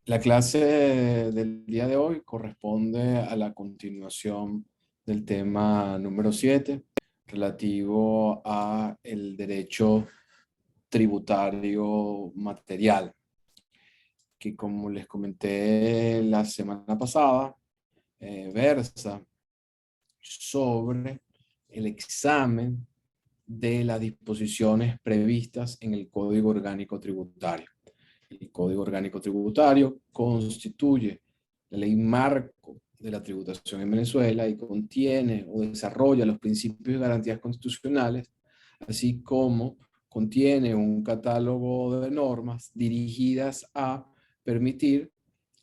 La clase del día de hoy corresponde a la continuación del tema número 7, relativo a el derecho tributario material, que como les comenté la semana pasada, versa sobre el examen de las disposiciones previstas en el Código Orgánico Tributario. El Código Orgánico Tributario constituye la ley marco de la tributación en Venezuela y contiene o desarrolla los principios y garantías constitucionales, así como contiene un catálogo de normas dirigidas a permitir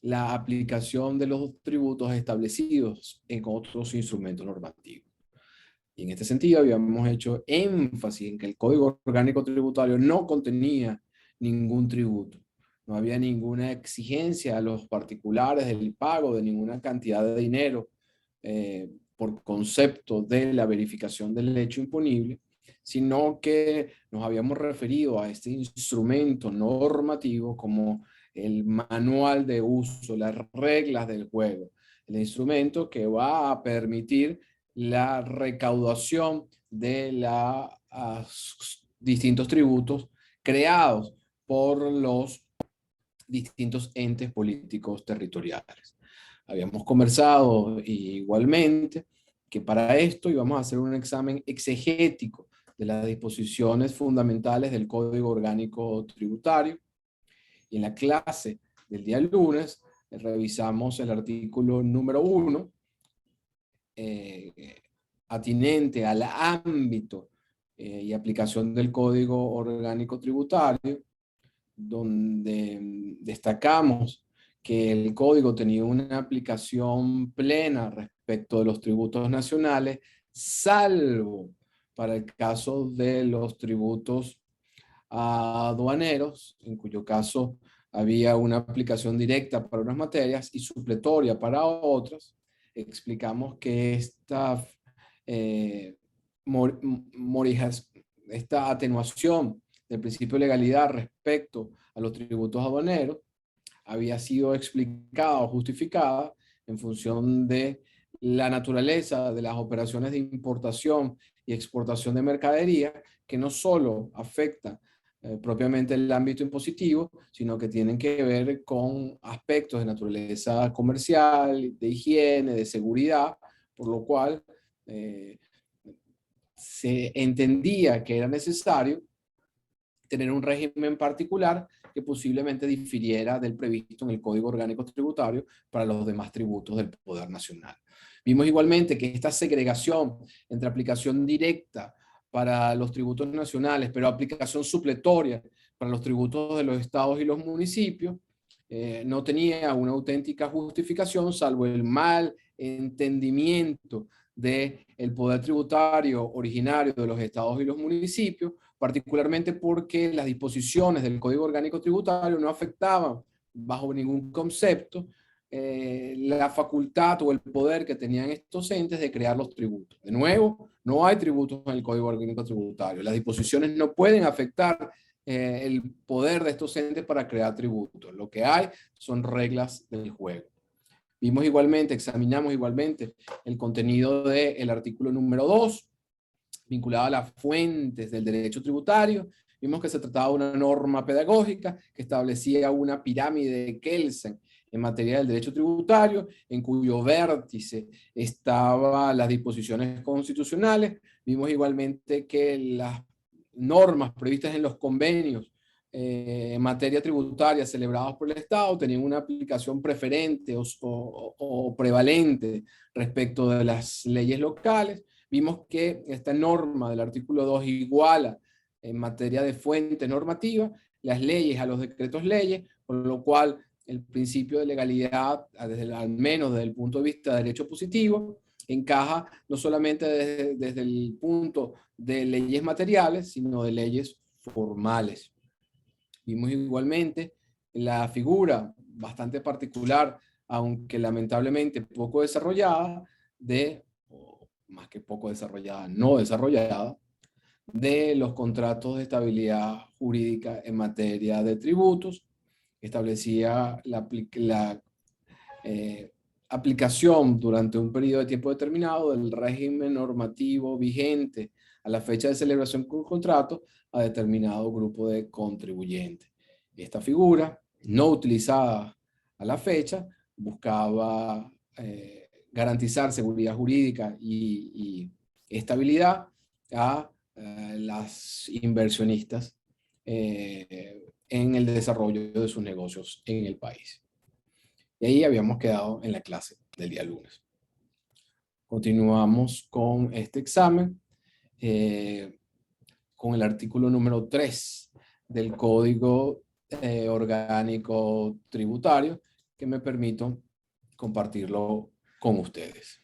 la aplicación de los tributos establecidos en otros instrumentos normativos. Y en este sentido habíamos hecho énfasis en que el Código Orgánico Tributario no contenía ningún tributo. No había ninguna exigencia a los particulares del pago de ninguna cantidad de dinero por concepto de la verificación del hecho imponible, sino que nos habíamos referido a este instrumento normativo como el manual de uso, las reglas del juego, el instrumento que va a permitir la recaudación de los distintos tributos creados por los distintos entes políticos territoriales. Habíamos conversado igualmente que para esto íbamos a hacer un examen exegético de las disposiciones fundamentales del Código Orgánico Tributario. Y en la clase del día lunes revisamos el artículo número 1, atinente al ámbito y aplicación del Código Orgánico Tributario, donde destacamos que el código tenía una aplicación plena respecto de los tributos nacionales, salvo para el caso de los tributos aduaneros, en cuyo caso había una aplicación directa para unas materias y supletoria para otras. Explicamos que eh, esta atenuación del principio de legalidad respecto a los tributos aduaneros había sido explicada o justificada en función de la naturaleza de las operaciones de importación y exportación de mercadería, que no solo afecta propiamente el ámbito impositivo, sino que tienen que ver con aspectos de naturaleza comercial, de higiene, de seguridad, por lo cual se entendía que era necesario tener un régimen particular que posiblemente difiriera del previsto en el Código Orgánico Tributario para los demás tributos del Poder Nacional. Vimos igualmente que esta segregación entre aplicación directa para los tributos nacionales, pero aplicación supletoria para los tributos de los estados y los municipios, no tenía una auténtica justificación, salvo el mal entendimiento del poder tributario originario de los estados y los municipios, particularmente porque las disposiciones del Código Orgánico Tributario no afectaban bajo ningún concepto la facultad o el poder que tenían estos entes de crear los tributos. De nuevo, no hay tributos en el Código Orgánico Tributario. Las disposiciones no pueden afectar el poder de estos entes para crear tributos. Lo que hay son reglas del juego. Vimos igualmente, examinamos igualmente el contenido del artículo número 2, vinculado a las fuentes del derecho tributario. Vimos que se trataba de una norma pedagógica que establecía una pirámide de Kelsen en materia del derecho tributario, en cuyo vértice estaban las disposiciones constitucionales. Vimos igualmente que las normas previstas en los convenios en materia tributaria celebrados por el Estado tenían una aplicación preferente o prevalente respecto de las leyes locales. Vimos que esta norma del artículo 2 iguala en materia de fuente normativa las leyes a los decretos leyes, por lo cual el principio de legalidad, al menos desde el punto de vista de derecho positivo, encaja no solamente desde el punto de leyes materiales, sino de leyes formales. Vimos igualmente la figura bastante particular, aunque lamentablemente poco desarrollada, o más que poco desarrollada, no desarrollada, de los contratos de estabilidad jurídica en materia de tributos. establecía la aplicación durante un periodo de tiempo determinado del régimen normativo vigente a la fecha de celebración del contrato a determinado grupo de contribuyentes. Esta figura, no utilizada a la fecha, buscaba garantizar seguridad jurídica y estabilidad a las inversionistas en el desarrollo de sus negocios en el país. Y ahí habíamos quedado en la clase del día lunes. Continuamos con este examen, con el artículo número 3 del Código Orgánico Tributario, que me permito compartirlo con ustedes.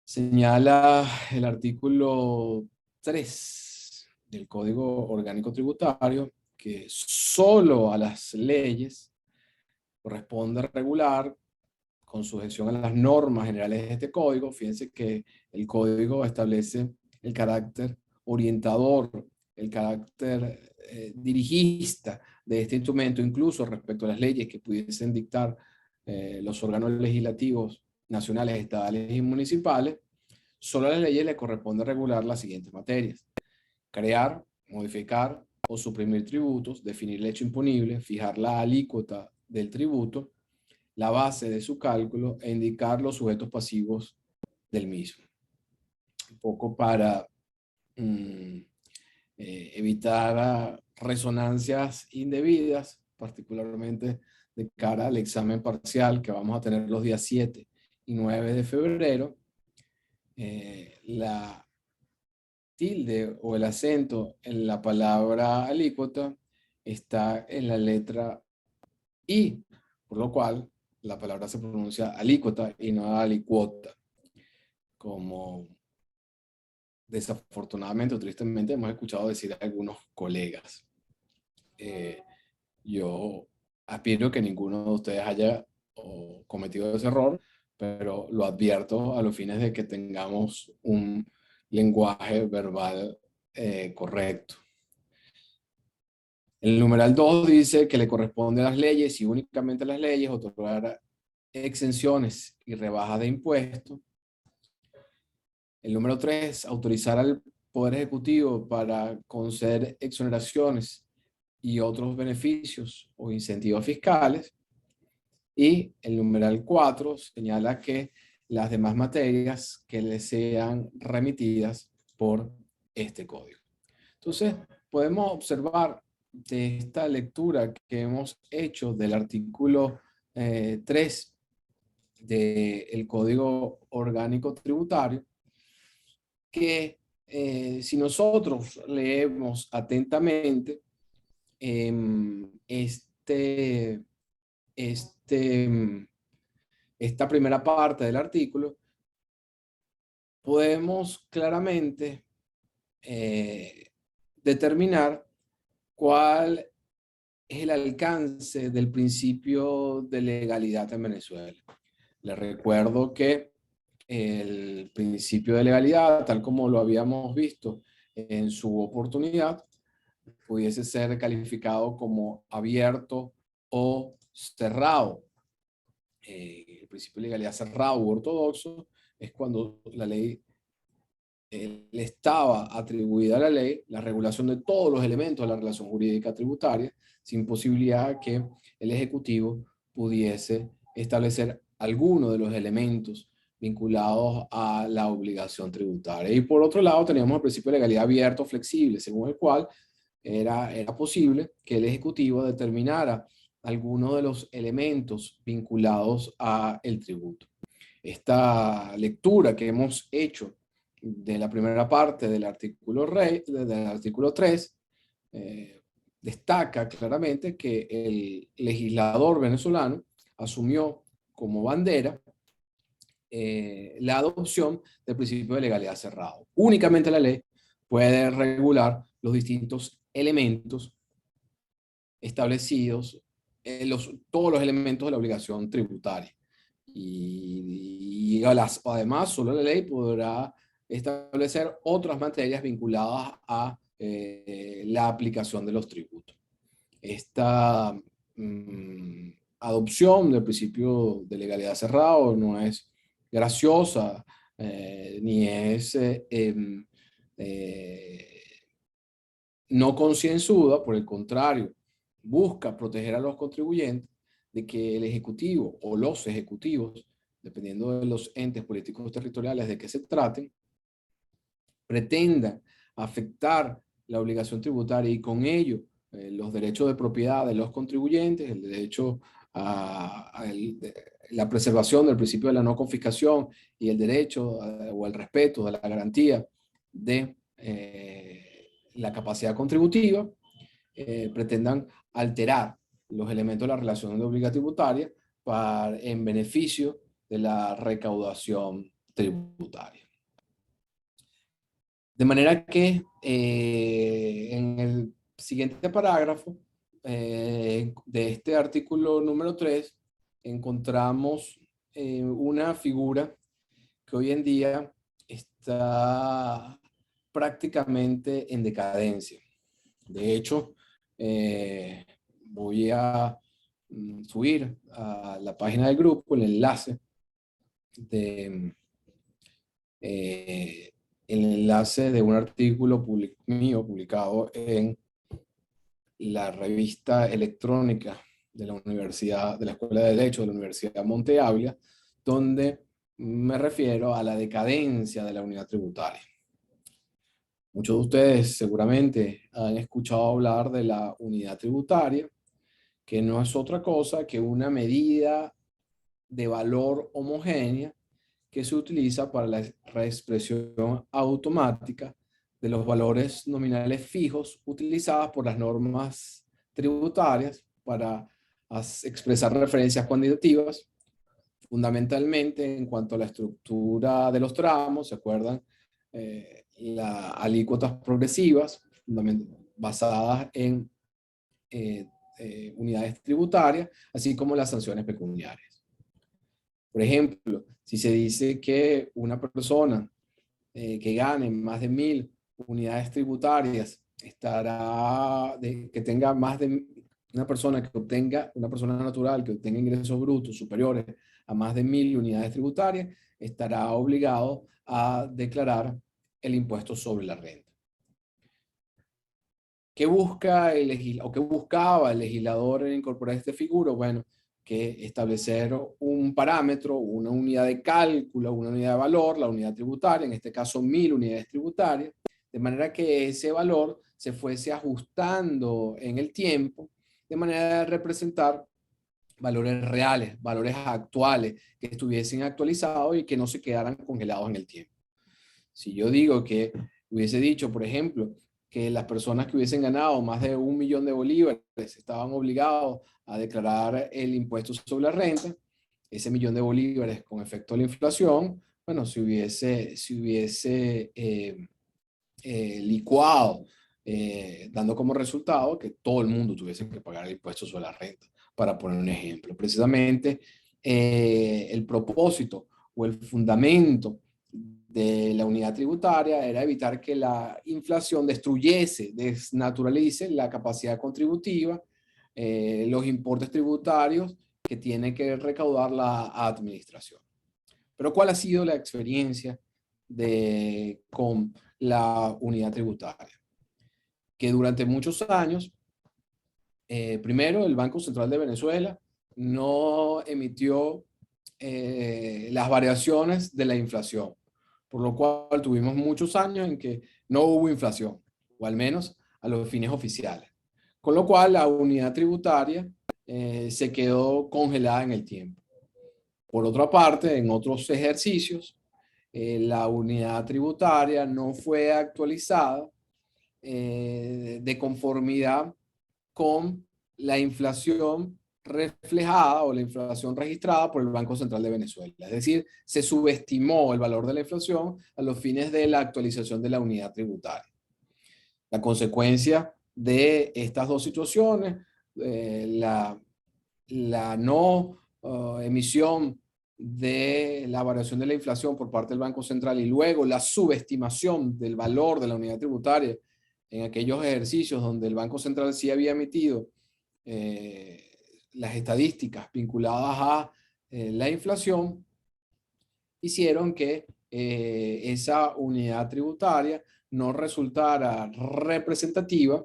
Señala el artículo 3 del Código Orgánico Tributario que solo a las leyes corresponde regular con sujeción a las normas generales de este código. Fíjense que el código establece el carácter orientador, el carácter dirigista de este instrumento, incluso respecto a las leyes que pudiesen dictar los órganos legislativos nacionales, estatales y municipales. Solo a las leyes le corresponde regular las siguientes materias: crear, modificar o suprimir tributos, definir el hecho imponible, fijar la alícuota del tributo, la base de su cálculo e indicar los sujetos pasivos del mismo. Un poco para evitar resonancias indebidas, particularmente de cara al examen parcial que vamos a tener los días 7 y 9 de febrero. La tilde o el acento en la palabra alícuota está en la letra I, por lo cual la palabra se pronuncia alícuota y no alicuota, como desafortunadamente o tristemente hemos escuchado decir a algunos colegas. Yo aspiro que ninguno de ustedes haya cometido ese error, pero lo advierto a los fines de que tengamos un lenguaje verbal correcto. El numeral 2 dice que le corresponde a las leyes y únicamente a las leyes otorgar exenciones y rebajas de impuestos. El número 3, autorizar al Poder Ejecutivo para conceder exoneraciones y otros beneficios o incentivos fiscales. Y el numeral 4 señala que las demás materias que le sean remitidas por este código. Entonces, podemos observar de esta lectura que hemos hecho del artículo 3 del Código Orgánico Tributario, que si nosotros leemos atentamente esta primera parte del artículo, podemos claramente determinar cuál es el alcance del principio de legalidad en Venezuela. Les recuerdo que el principio de legalidad, tal como lo habíamos visto en su oportunidad, pudiese ser calificado como abierto o cerrado. El principio de legalidad cerrado u ortodoxo es cuando la ley le estaba atribuida a la ley la regulación de todos los elementos de la relación jurídica tributaria, sin posibilidad que el Ejecutivo pudiese establecer alguno de los elementos vinculados a la obligación tributaria. Y por otro lado, teníamos el principio de legalidad abierto, flexible, según el cual era posible que el Ejecutivo determinara algunos de los elementos vinculados a el tributo. Esta lectura que hemos hecho de la primera parte del artículo 3 destaca claramente que el legislador venezolano asumió como bandera la adopción del principio de legalidad cerrado. Únicamente la ley puede regular los distintos elementos establecidos, todos los elementos de la obligación tributaria. Y además, solo la ley podrá establecer otras materias vinculadas a la aplicación de los tributos. Esta adopción del principio de legalidad cerrado no es graciosa, ni es no concienzuda, por el contrario, busca proteger a los contribuyentes de que el Ejecutivo o los ejecutivos, dependiendo de los entes políticos territoriales de que se traten, pretendan afectar la obligación tributaria y con ello los derechos de propiedad de los contribuyentes, el derecho a la preservación del principio de la no confiscación y el derecho o el respeto de la garantía de la capacidad contributiva, pretendan alterar los elementos de la relación de obligación tributaria en beneficio de la recaudación tributaria. De manera que en el siguiente parágrafo de este artículo número 3 encontramos una figura que hoy en día está prácticamente en decadencia. De hecho, voy a subir a la página del grupo el enlace de un artículo mío publicado en la revista electrónica de la Universidad, de la Escuela de Derecho de la Universidad Monte Ávila, donde me refiero a la decadencia de la unidad tributaria. Muchos de ustedes seguramente han escuchado hablar de la unidad tributaria, que no es otra cosa que una medida de valor homogénea que se utiliza para la reexpresión automática de los valores nominales fijos utilizadas por las normas tributarias para expresar referencias cuantitativas, fundamentalmente en cuanto a la estructura de los tramos. ¿Se acuerdan? Las alícuotas progresivas basadas en unidades tributarias, así como las sanciones pecuniarias. Por ejemplo, si se dice que una persona que gane más de 1000 unidades tributarias que tenga más de una persona natural que obtenga ingresos brutos superiores a más de 1000 unidades tributarias, estará obligado a declarar el impuesto sobre la renta. ¿Qué busca qué buscaba el legislador en incorporar esta figura? Bueno, que establecer un parámetro, una unidad de cálculo, una unidad de valor, la unidad tributaria, en este caso 1000 unidades tributarias, de manera que ese valor se fuese ajustando en el tiempo, de manera de representar valores reales, valores actuales, que estuviesen actualizados y que no se quedaran congelados en el tiempo. Si yo digo que hubiese dicho, por ejemplo, que las personas que hubiesen ganado más de 1 millón de bolívares estaban obligados a declarar el impuesto sobre la renta, ese millón de bolívares con efecto de la inflación, bueno, se hubiese licuado, dando como resultado que todo el mundo tuviese que pagar el impuesto sobre la renta, para poner un ejemplo. Precisamente el propósito o el fundamento de la unidad tributaria era evitar que la inflación desnaturalice la capacidad contributiva, los importes tributarios que tiene que recaudar la administración. Pero ¿cuál ha sido la experiencia con la unidad tributaria? Que durante muchos años, primero el Banco Central de Venezuela no emitió las variaciones de la inflación, por lo cual tuvimos muchos años en que no hubo inflación, o al menos a los fines oficiales. Con lo cual la unidad tributaria se quedó congelada en el tiempo. Por otra parte, en otros ejercicios, la unidad tributaria no fue actualizada de conformidad con la inflación reflejada o la inflación registrada por el Banco Central de Venezuela. Es decir, se subestimó el valor de la inflación a los fines de la actualización de la unidad tributaria. La consecuencia de estas dos situaciones, la no emisión de la variación de la inflación por parte del Banco Central y luego la subestimación del valor de la unidad tributaria en aquellos ejercicios donde el Banco Central sí había emitido las estadísticas vinculadas a la inflación, hicieron que esa unidad tributaria no resultara representativa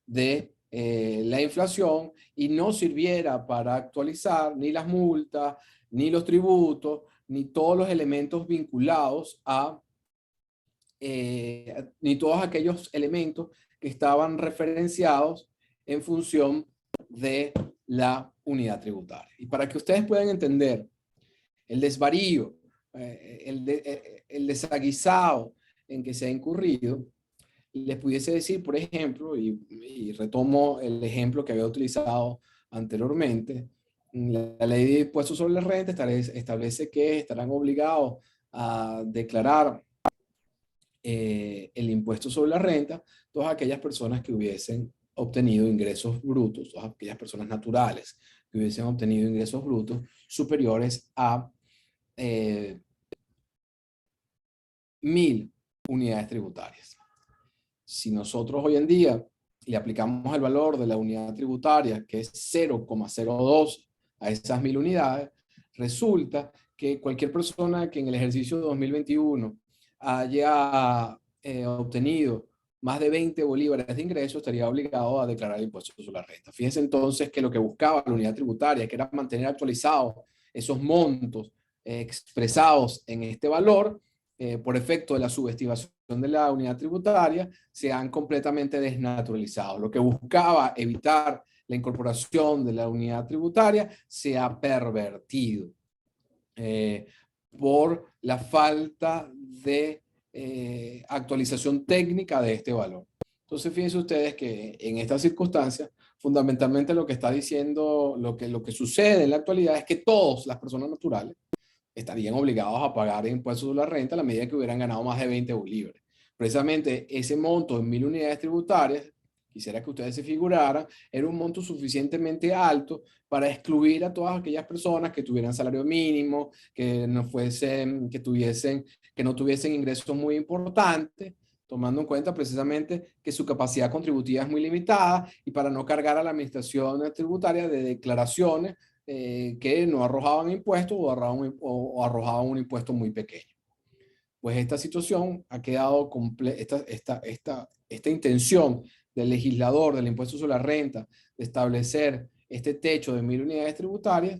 de la inflación y no sirviera para actualizar ni las multas, ni los tributos, ni todos los elementos vinculados a, ni todos aquellos elementos que estaban referenciados en función de la unidad tributaria. Y para que ustedes puedan entender el desvarío, el desaguisado en que se ha incurrido, les pudiese decir, por ejemplo, y retomo el ejemplo que había utilizado anteriormente, la ley de impuestos sobre la renta establece que estarán obligados a declarar el impuesto sobre la renta todas aquellas personas que hubiesen obtenido ingresos brutos, todas aquellas personas naturales que hubiesen obtenido ingresos brutos superiores a 1.000 unidades tributarias. Si nosotros hoy en día le aplicamos el valor de la unidad tributaria, que es 0,02 a esas 1.000 unidades, resulta que cualquier persona que en el ejercicio de 2021 haya obtenido más de 20 bolívares de ingresos estaría obligado a declarar el impuesto sobre la renta. Fíjense entonces que lo que buscaba la unidad tributaria, que era mantener actualizados esos montos expresados en este valor, por efecto de la subestimación de la unidad tributaria, se han completamente desnaturalizado. Lo que buscaba evitar la incorporación de la unidad tributaria se ha pervertido por la falta de actualización técnica de este valor. Entonces, fíjense ustedes que en estas circunstancias, fundamentalmente lo que está diciendo, lo que sucede en la actualidad es que todas las personas naturales estarían obligados a pagar impuestos sobre la renta a la medida que hubieran ganado más de 20 bolívares. Precisamente ese monto en 1.000 unidades tributarias, quisiera que ustedes se figuraran, era un monto suficientemente alto para excluir a todas aquellas personas que tuvieran salario mínimo, que no fuesen, que no tuviesen ingresos muy importantes, tomando en cuenta precisamente que su capacidad contributiva es muy limitada y para no cargar a la administración tributaria de declaraciones que no arrojaban impuestos o arrojaban un impuesto muy pequeño. Pues esta situación ha quedado esta intención del legislador del impuesto sobre la renta de establecer este techo de 1.000 unidades tributarias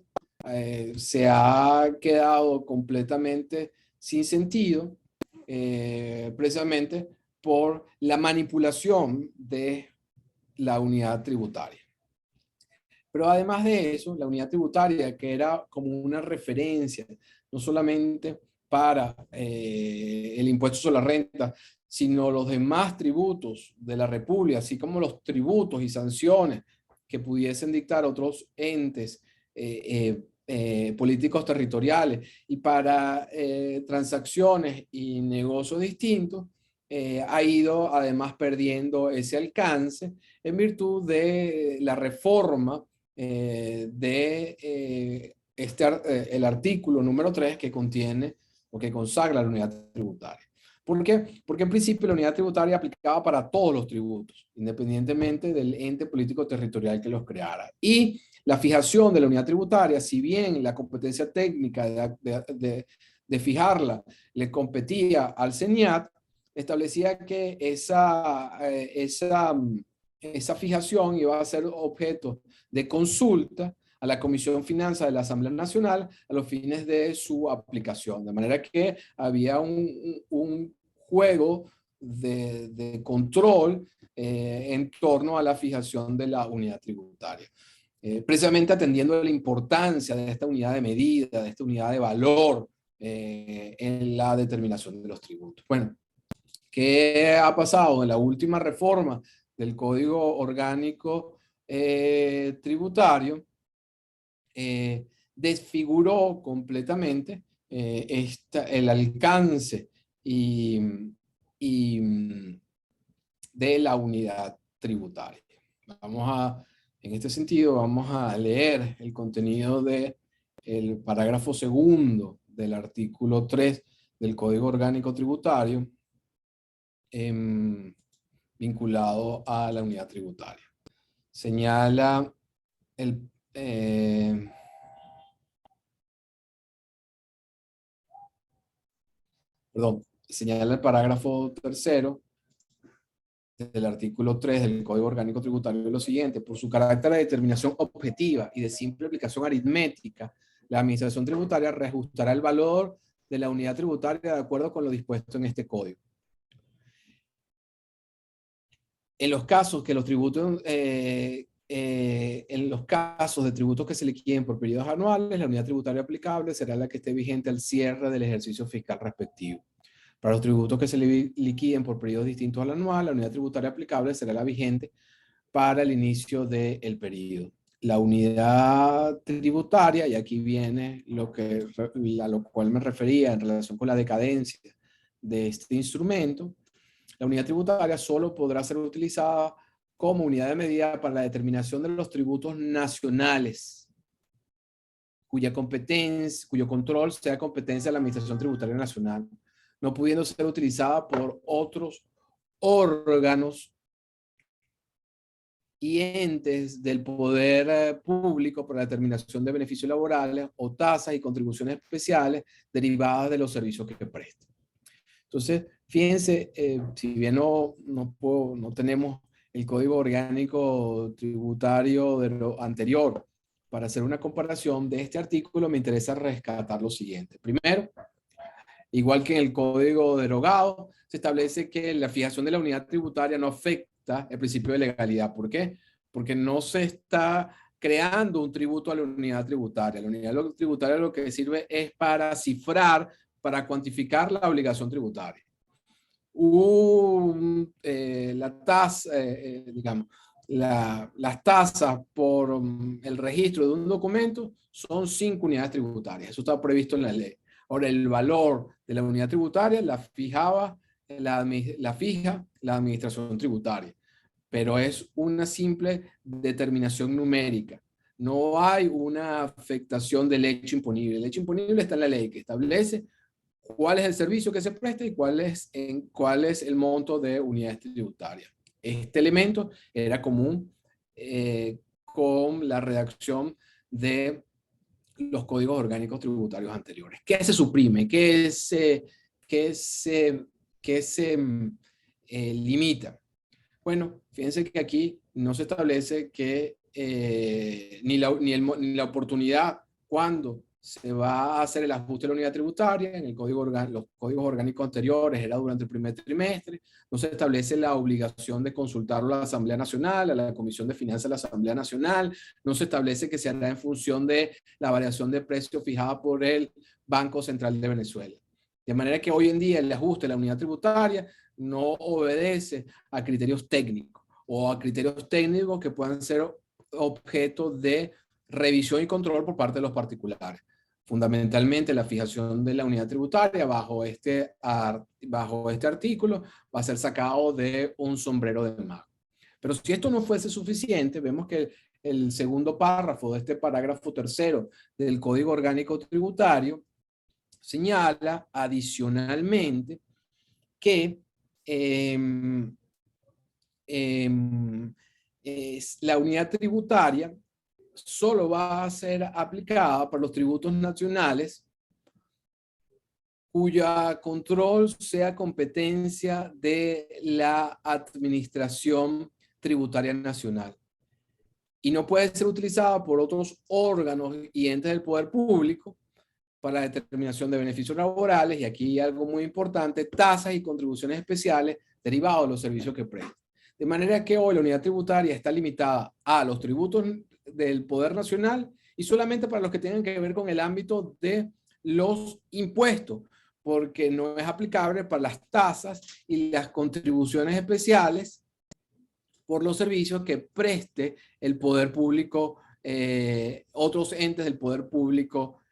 se ha quedado completamente sin sentido, precisamente por la manipulación de la unidad tributaria. Pero además de eso, la unidad tributaria, que era como una referencia, no solamente para el impuesto sobre la renta, sino los demás tributos de la República, así como los tributos y sanciones que pudiesen dictar otros entes políticos territoriales y para transacciones y negocios distintos, ha ido además perdiendo ese alcance en virtud de la reforma el artículo número 3 que contiene o que consagra la unidad tributaria. ¿Por qué? Porque en principio la unidad tributaria aplicaba para todos los tributos, independientemente del ente político territorial que los creara. Y la fijación de la unidad tributaria, si bien la competencia técnica de fijarla le competía al CENIAT, establecía que esa fijación iba a ser objeto de consulta a la Comisión Finanza de la Asamblea Nacional a los fines de su aplicación. De manera que había un juego de control en torno a la fijación de la unidad tributaria. Precisamente atendiendo a la importancia de esta unidad de medida, de esta unidad de valor en la determinación de los tributos. Bueno, ¿qué ha pasado en la última reforma del Código Orgánico Tributario? Desfiguró completamente el alcance de la unidad tributaria. En este sentido, vamos a leer el contenido de el parágrafo segundo del artículo 3 del Código Orgánico Tributario, vinculado a la unidad tributaria. Señala el... señala el parágrafo tercero del artículo 3 del Código Orgánico Tributario lo siguiente: por su carácter de determinación objetiva y de simple aplicación aritmética, la Administración Tributaria reajustará el valor de la unidad tributaria de acuerdo con lo dispuesto en este código. En los casos que los tributos, en los casos de tributos que se liquiden por periodos anuales, la unidad tributaria aplicable será la que esté vigente al cierre del ejercicio fiscal respectivo. Para los tributos que se liquiden por periodos distintos al anual, la unidad tributaria aplicable será la vigente para el inicio del periodo. La unidad tributaria, y aquí viene a lo cual me refería en relación con la decadencia de este instrumento, la unidad tributaria solo podrá ser utilizada como unidad de medida para la determinación de los tributos nacionales, cuyo control sea competencia de la Administración Tributaria Nacional, no pudiendo ser utilizada por otros órganos y entes del poder público para la determinación de beneficios laborales o tasas y contribuciones especiales derivadas de los servicios que presten. Entonces, fíjense, si bien no tenemos el Código Orgánico Tributario de lo anterior para hacer una comparación de este artículo, me interesa rescatar lo siguiente. Primero, igual que en el Código derogado, se establece que la fijación de la unidad tributaria no afecta el principio de legalidad. ¿Por qué? Porque no se está creando un tributo a la unidad tributaria. La unidad tributaria lo que sirve es para cifrar, para cuantificar la obligación tributaria. La tasa, digamos, las tasas por el registro de un documento son 5 unidades tributarias. Eso está previsto en la ley. Ahora, el valor de la unidad tributaria la fija la administración tributaria, pero es una simple determinación numérica. No hay una afectación del hecho imponible. El hecho imponible está en la ley que establece cuál es el servicio que se presta y cuál es el monto de unidades tributarias. Este elemento era común con la redacción de los códigos orgánicos tributarios anteriores. ¿Qué se suprime? ¿Qué se limita? Bueno, fíjense que aquí no se establece que ni la oportunidad cuando se va a hacer el ajuste de la unidad tributaria. En los códigos orgánicos anteriores era durante el primer trimestre. No se establece la obligación de consultarlo a la Asamblea Nacional, a la Comisión de Finanzas de la Asamblea Nacional. No se establece que se hará en función de la variación de precio fijada por el Banco Central de Venezuela. De manera que hoy en día el ajuste de la unidad tributaria no obedece a criterios técnicos o a criterios técnicos que puedan ser objeto de revisión y control por parte de los particulares. Fundamentalmente, la fijación de la unidad tributaria bajo este artículo va a ser sacado de un sombrero de mago. Pero si esto no fuese suficiente, vemos que el segundo párrafo de este parágrafo tercero del Código Orgánico Tributario señala adicionalmente que la unidad tributaria solo va a ser aplicada para los tributos nacionales cuya control sea competencia de la Administración Tributaria Nacional y no puede ser utilizada por otros órganos y entes del poder público para la determinación de beneficios laborales, y aquí hay algo muy importante: tasas y contribuciones especiales derivados de los servicios que prestan. De manera que hoy la unidad tributaria está limitada a los tributos del Poder Nacional y solamente para los que tengan que ver con el ámbito de los impuestos, porque no es aplicable para las tasas y las contribuciones especiales por los servicios que preste el poder público, otros entes del poder público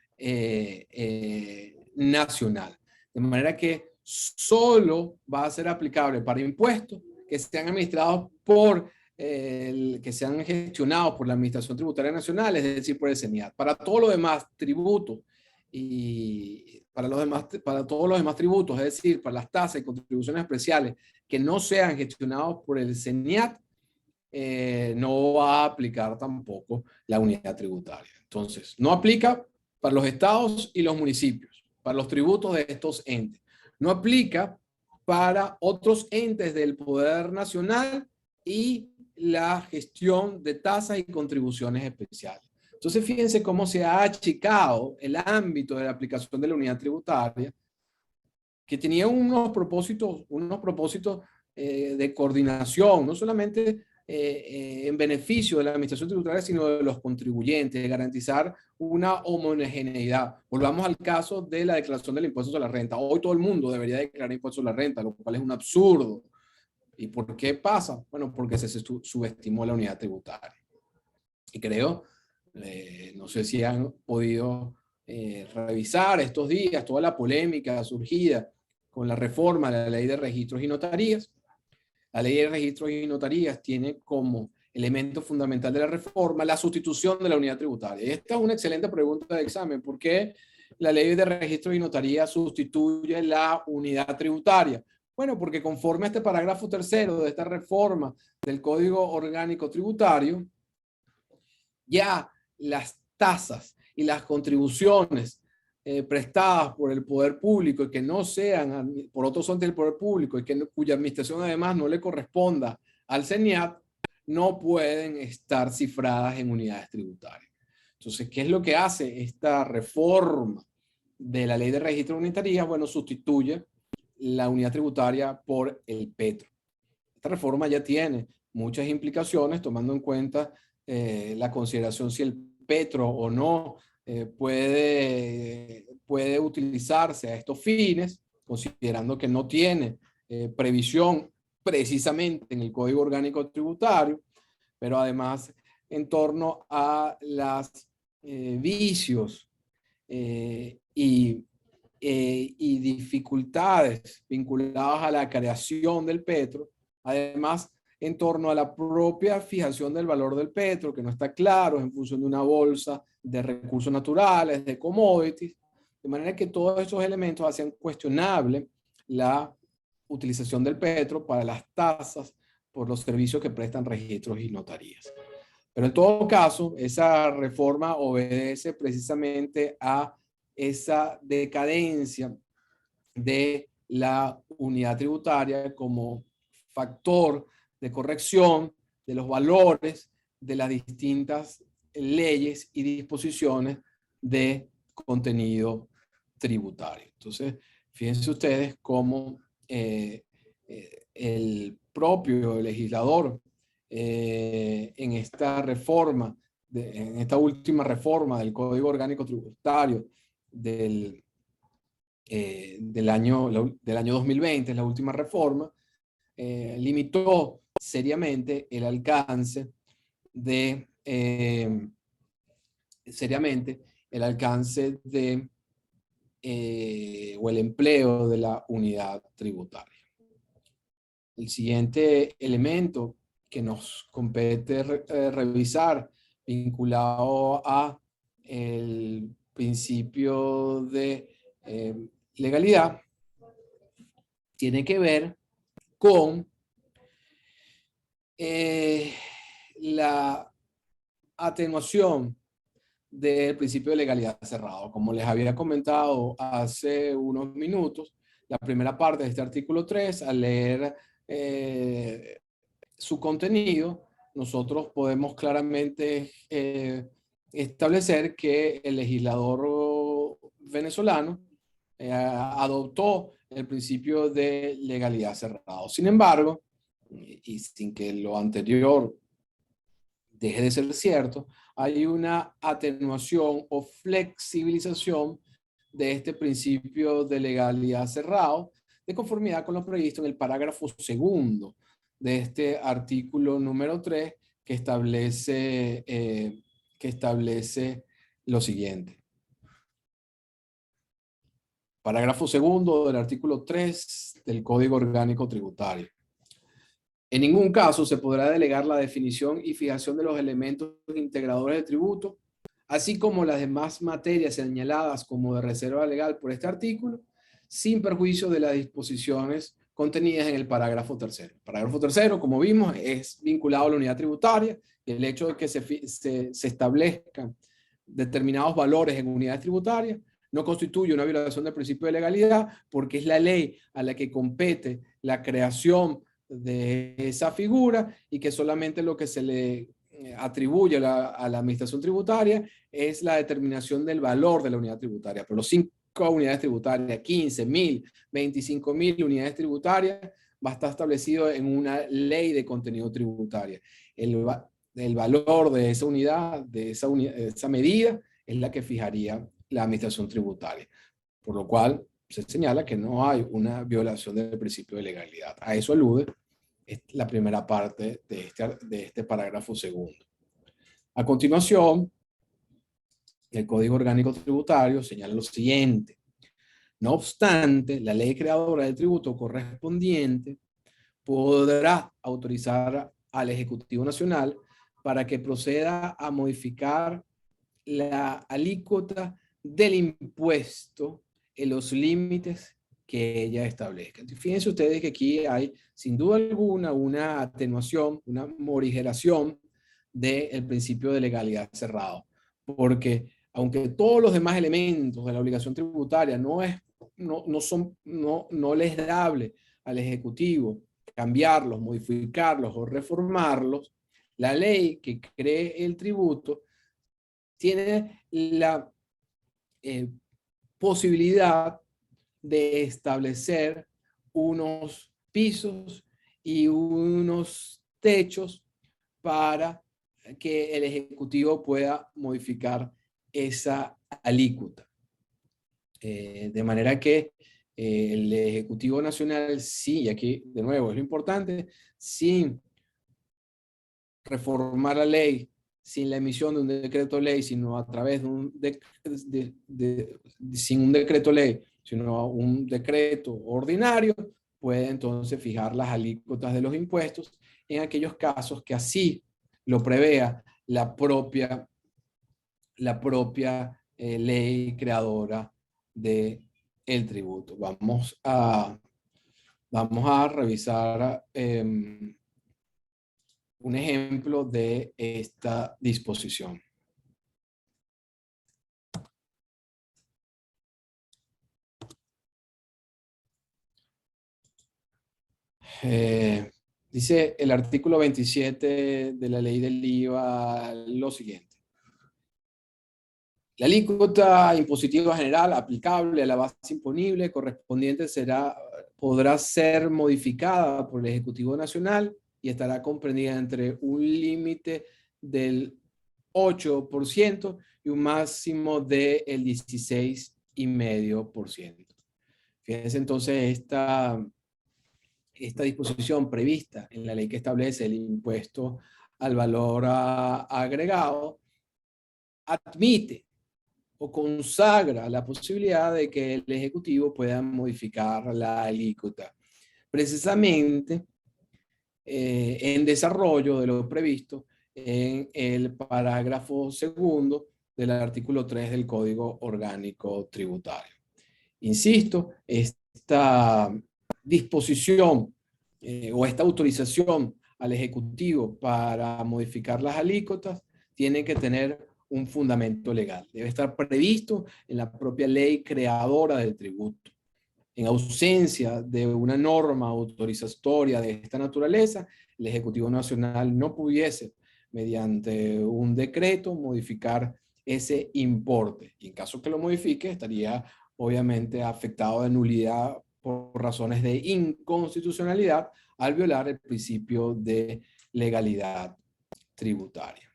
nacional. De manera que solo va a ser aplicable para impuestos que sean administrados por que sean gestionados por la Administración Tributaria Nacional, es decir, por el CENIAT. Para todos los demás tributos y para todos los demás tributos, es decir, para las tasas y contribuciones especiales que no sean gestionados por el CENIAT, no va a aplicar tampoco la unidad tributaria. Entonces, no aplica para los estados y los municipios, para los tributos de estos entes. No aplica para otros entes del poder nacional y la gestión de tasas y contribuciones especiales. Entonces, fíjense cómo se ha achicado el ámbito de la aplicación de la unidad tributaria, que tenía unos propósitos de coordinación, no solamente en beneficio de la administración tributaria, sino de los contribuyentes, de garantizar una homogeneidad. Volvamos al caso de la declaración del impuesto sobre la renta. Hoy todo el mundo debería declarar impuesto sobre la renta, lo cual es un absurdo. ¿Y por qué pasa? Bueno, porque se subestimó la unidad tributaria. Y creo, no sé si han podido revisar estos días toda la polémica surgida con la reforma de la ley de registros y notarías. La ley de registros y notarías tiene como elemento fundamental de la reforma la sustitución de la unidad tributaria. Esta es una excelente pregunta de examen. ¿Por qué la ley de registros y notarías sustituye la unidad tributaria? Bueno, porque conforme a este parágrafo tercero de esta reforma del Código Orgánico Tributario, ya las tasas y las contribuciones prestadas por el poder público y que no sean por otros entes del poder público y cuya administración además no le corresponda al CENIAT, no pueden estar cifradas en unidades tributarias. Entonces, ¿qué es lo que hace esta reforma de la ley de registro de unitarias? Bueno, sustituye la unidad tributaria por el petro. Esta reforma ya tiene muchas implicaciones, tomando en cuenta la consideración si el petro o no puede utilizarse a estos fines, considerando que no tiene previsión precisamente en el Código Orgánico Tributario, pero además en torno a los vicios y dificultades vinculadas a la creación del petro, además en torno a la propia fijación del valor del petro, que no está claro, en función de una bolsa de recursos naturales, de commodities, de manera que todos estos elementos hacen cuestionable la utilización del petro para las tasas por los servicios que prestan registros y notarías. Pero en todo caso, esa reforma obedece precisamente a esa decadencia de la unidad tributaria como factor de corrección de los valores de las distintas leyes y disposiciones de contenido tributario. Entonces, fíjense ustedes cómo el propio legislador en esta reforma, en esta última reforma del Código Orgánico Tributario del año 2020, la última reforma, limitó seriamente el alcance de o el empleo de la unidad tributaria. El siguiente elemento que nos compete revisar, vinculado a el principio de legalidad, tiene que ver con la atenuación del principio de legalidad cerrado. Como les había comentado hace unos minutos, la primera parte de este artículo 3, al leer su contenido, nosotros podemos claramente establecer que el legislador venezolano adoptó el principio de legalidad cerrado. Sin embargo, y sin que lo anterior deje de ser cierto, hay una atenuación o flexibilización de este principio de legalidad cerrado, de conformidad con lo previsto en el parágrafo segundo de este artículo número 3, que establece lo siguiente. Parágrafo segundo del artículo 3 del Código Orgánico Tributario. En ningún caso se podrá delegar la definición y fijación de los elementos integradores del tributo, así como las demás materias señaladas como de reserva legal por este artículo, sin perjuicio de las disposiciones contenidas en el parágrafo tercero. El parágrafo tercero, como vimos, es vinculado a la unidad tributaria, y el hecho de que se establezcan determinados valores en unidades tributarias no constituye una violación del principio de legalidad, porque es la ley a la que compete la creación de esa figura, y que solamente lo que se le atribuye a la administración tributaria es la determinación del valor de la unidad tributaria. Pero los 5 unidades tributarias, 15.000, 25.000 unidades tributarias, va a estar establecido en una ley de contenido tributaria. El valor de esa unidad, de esa medida, es la que fijaría la administración tributaria. Por lo cual, se señala que no hay una violación del principio de legalidad. A eso alude la primera parte de este parágrafo segundo. A continuación, el Código Orgánico Tributario señala lo siguiente: no obstante, la ley creadora del tributo correspondiente podrá autorizar al Ejecutivo Nacional para que proceda a modificar la alícuota del impuesto en los límites que ella establezca. Entonces, fíjense ustedes que aquí hay, sin duda alguna, una atenuación, una morigeración del principio de legalidad cerrado, porque aunque todos los demás elementos de la obligación tributaria no les es dable al Ejecutivo cambiarlos, modificarlos o reformarlos, la ley que cree el tributo tiene la posibilidad de establecer unos pisos y unos techos para que el Ejecutivo pueda modificar esa alícuota. De manera que el Ejecutivo Nacional, sí, y aquí de nuevo es lo importante, sin reformar la ley, sin la emisión de un decreto ley, sino a través de sin un decreto ley, sino un decreto ordinario, puede entonces fijar las alícuotas de los impuestos en aquellos casos que así lo prevea la propia ley creadora del tributo. Vamos a revisar un ejemplo de esta disposición. Dice el artículo 27 de la ley del IVA lo siguiente: la alícuota impositiva general aplicable a la base imponible correspondiente podrá ser modificada por el Ejecutivo Nacional y estará comprendida entre un límite del 8% y un máximo del 16,5%. Fíjense entonces esta disposición prevista en la ley que establece el impuesto al valor agregado admite o consagra la posibilidad de que el Ejecutivo pueda modificar la alícuota, precisamente en desarrollo de lo previsto en el parágrafo segundo del artículo 3 del Código Orgánico Tributario. Insisto, esta disposición o esta autorización al Ejecutivo para modificar las alícuotas tiene que tener un fundamento legal. Debe estar previsto en la propia ley creadora del tributo. En ausencia de una norma autorizatoria de esta naturaleza, el Ejecutivo Nacional no pudiese, mediante un decreto, modificar ese importe. Y en caso que lo modifique, estaría obviamente afectado de nulidad por razones de inconstitucionalidad al violar el principio de legalidad tributaria.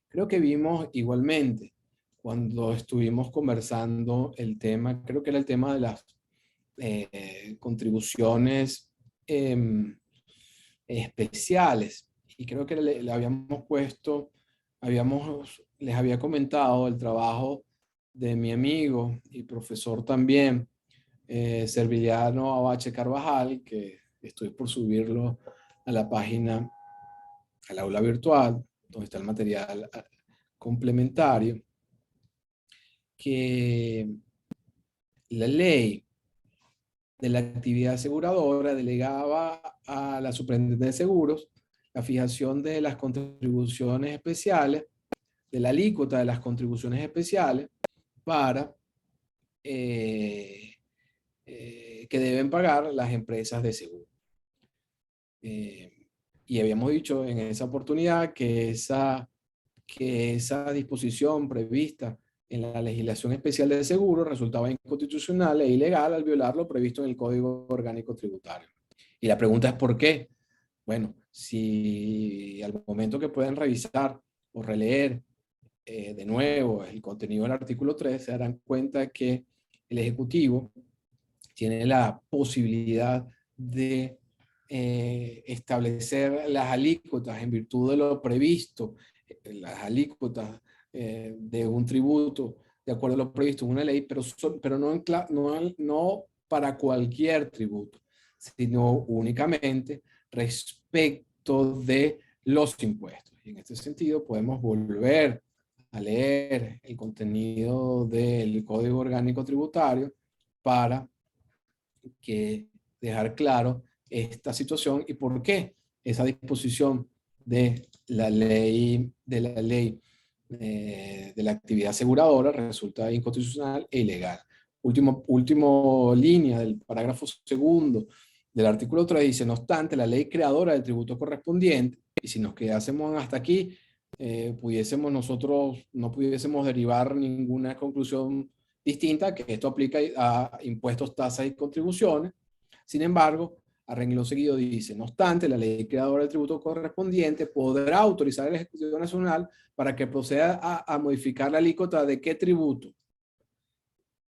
Creo que vimos igualmente cuando estuvimos conversando el tema, creo que era el tema de las contribuciones especiales, y creo que le habíamos puesto, les había comentado el trabajo de mi amigo y profesor también, Serviliano Abache Carvajal, que estoy por subirlo a la página, al aula virtual, donde está el material complementario, que la ley de la actividad aseguradora delegaba a la Superintendencia de Seguros la fijación de las contribuciones especiales, de la alícuota de las contribuciones especiales para que deben pagar las empresas de seguro. Y habíamos dicho en esa oportunidad que esa disposición prevista en la legislación especial de seguro resultaba inconstitucional e ilegal al violar lo previsto en el Código Orgánico Tributario. Y la pregunta es ¿por qué? Bueno, si al momento que pueden revisar o releer de nuevo el contenido del artículo 3, se darán cuenta que el Ejecutivo tiene la posibilidad de establecer las alícuotas en virtud de lo previsto, las alícuotas de un tributo de acuerdo a lo previsto en una ley, pero no para cualquier tributo, sino únicamente respecto de los impuestos. Y en este sentido podemos volver a leer el contenido del Código Orgánico Tributario para dejar claro esta situación y por qué esa disposición de la ley de la actividad aseguradora resulta inconstitucional e ilegal. Último línea del parágrafo segundo del artículo 3 dice, no obstante, la ley creadora del tributo correspondiente, y si nos quedásemos hasta aquí, nosotros no pudiésemos derivar ninguna conclusión distinta, que esto aplica a impuestos, tasas y contribuciones. Sin embargo, a renglón seguido dice, no obstante, la ley creadora del tributo correspondiente podrá autorizar al Ejecutivo Nacional para que proceda a modificar la alícuota de qué tributo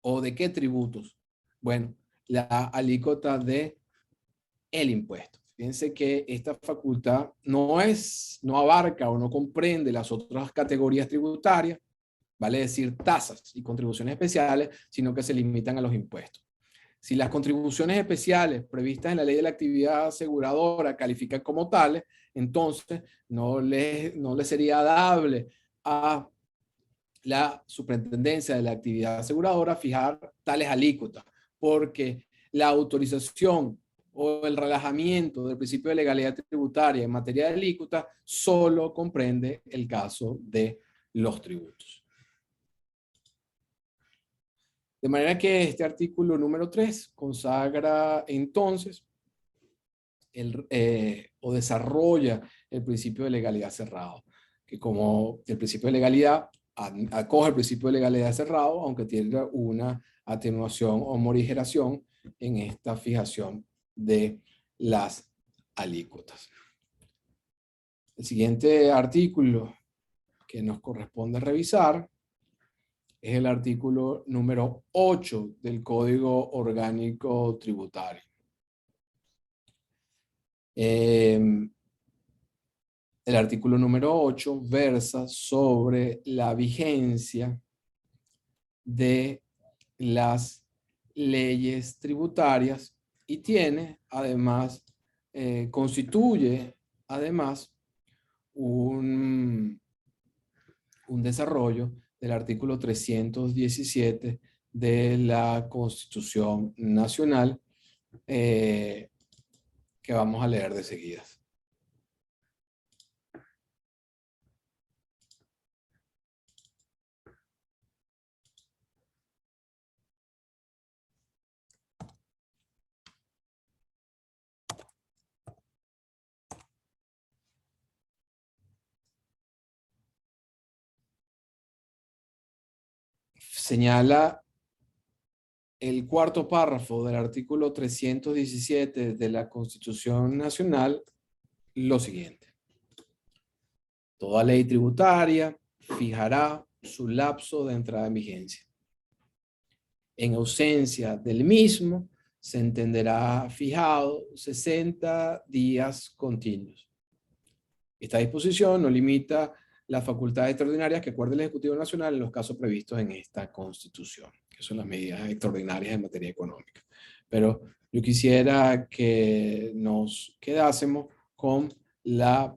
o de qué tributos. Bueno, la alícuota de el impuesto. Fíjense que esta facultad no abarca o no comprende las otras categorías tributarias, vale decir tasas y contribuciones especiales, sino que se limitan a los impuestos. Si las contribuciones especiales previstas en la ley de la actividad aseguradora califican como tales, entonces no le sería dable a la superintendencia de la actividad aseguradora fijar tales alícuotas, porque la autorización o el relajamiento del principio de legalidad tributaria en materia de alícuotas solo comprende el caso de los tributos. De manera que este artículo número 3 consagra entonces o desarrolla el principio de legalidad cerrado, que como el principio de legalidad acoge el principio de legalidad cerrado, aunque tiene una atenuación o morigeración en esta fijación de las alícuotas. El siguiente artículo que nos corresponde revisar es el artículo número 8 del Código Orgánico Tributario. El artículo número 8 versa sobre la vigencia de las leyes tributarias y tiene, además, constituye, además, un desarrollo del artículo 317 de la Constitución Nacional que vamos a leer de seguida. Señala el cuarto párrafo del artículo 317 de la Constitución Nacional lo siguiente. Toda ley tributaria fijará su lapso de entrada en vigencia. En ausencia del mismo, se entenderá fijado 60 días continuos. Esta disposición no limita las facultades extraordinarias que acuerde el Ejecutivo Nacional en los casos previstos en esta Constitución, que son las medidas extraordinarias en materia económica. Pero yo quisiera que nos quedásemos con la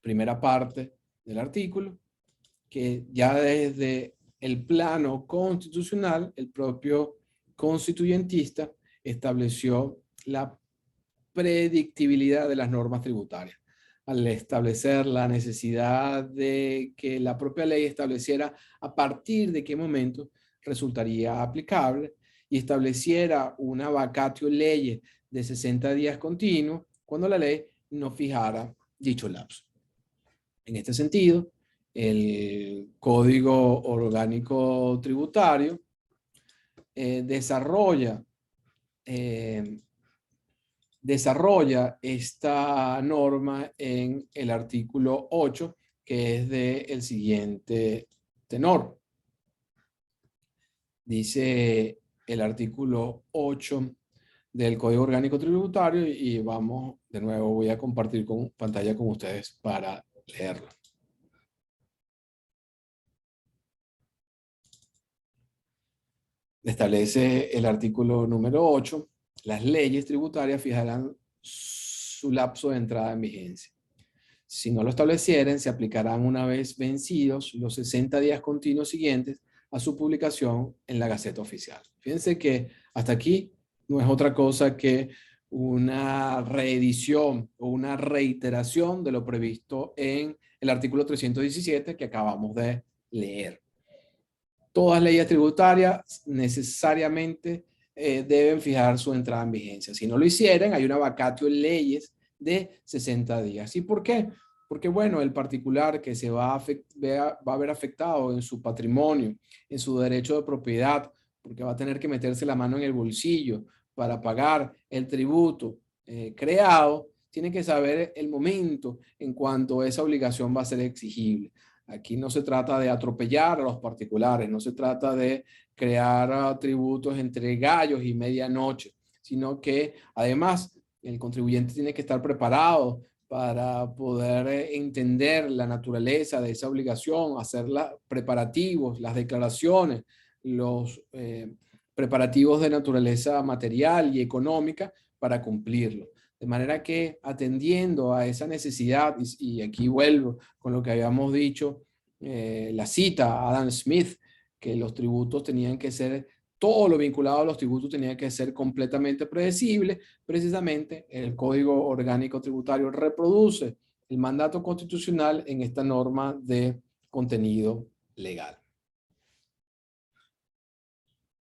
primera parte del artículo, que ya desde el plano constitucional, el propio constituyentista estableció la predictibilidad de las normas tributarias, al establecer la necesidad de que la propia ley estableciera a partir de qué momento resultaría aplicable y estableciera una vacatio legis de 60 días continuos cuando la ley no fijara dicho lapso. En este sentido, el Código Orgánico Tributario desarrolla esta norma en el artículo 8, que es del siguiente tenor. Dice el artículo 8 del Código Orgánico Tributario, y vamos, de nuevo, voy a compartir pantalla con ustedes para leerlo. Establece el artículo número 8, las leyes tributarias fijarán su lapso de entrada en vigencia. Si no lo establecieren, se aplicarán una vez vencidos los 60 días continuos siguientes a su publicación en la Gaceta Oficial. Fíjense que hasta aquí no es otra cosa que una reedición o una reiteración de lo previsto en el artículo 317 que acabamos de leer. Todas leyes tributarias necesariamente deben fijar su entrada en vigencia. Si no lo hicieran, hay una vacatio en leyes de 60 días. ¿Y por qué? Porque, bueno, el particular que se va a ver afectado en su patrimonio, en su derecho de propiedad, porque va a tener que meterse la mano en el bolsillo para pagar el tributo creado, tiene que saber el momento en cuanto esa obligación va a ser exigible. Aquí no se trata de atropellar a los particulares, no se trata de crear tributos entre gallos y medianoche, sino que además el contribuyente tiene que estar preparado para poder entender la naturaleza de esa obligación, hacer los preparativos, las declaraciones, los preparativos de naturaleza material y económica para cumplirlo. De manera que atendiendo a esa necesidad, y aquí vuelvo con lo que habíamos dicho, la cita a Adam Smith, que los tributos tenían que ser, todo lo vinculado a los tributos tenía que ser completamente predecible. Precisamente el Código Orgánico Tributario reproduce el mandato constitucional en esta norma de contenido legal.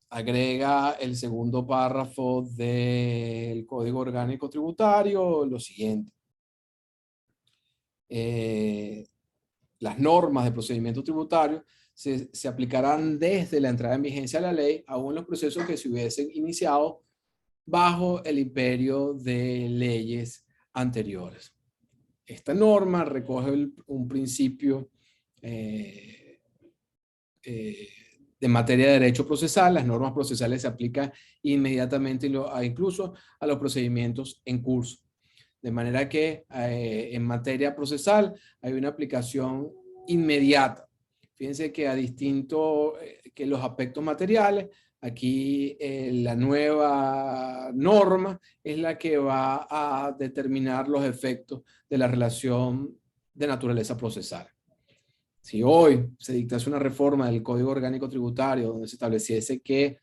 Agrega el segundo párrafo del Código Orgánico Tributario lo siguiente. Las normas de procedimiento tributario se aplicarán desde la entrada en vigencia de la ley, aún en los procesos que se hubiesen iniciado bajo el imperio de leyes anteriores. Esta norma recoge un principio de materia de derecho procesal. Las normas procesales se aplican inmediatamente incluso a los procedimientos en curso. De manera que en materia procesal hay una aplicación inmediata. Fíjense que a distinto que los aspectos materiales, aquí la nueva norma es la que va a determinar los efectos de la relación de naturaleza procesal. Si hoy se dictase una reforma del Código Orgánico Tributario donde se estableciese que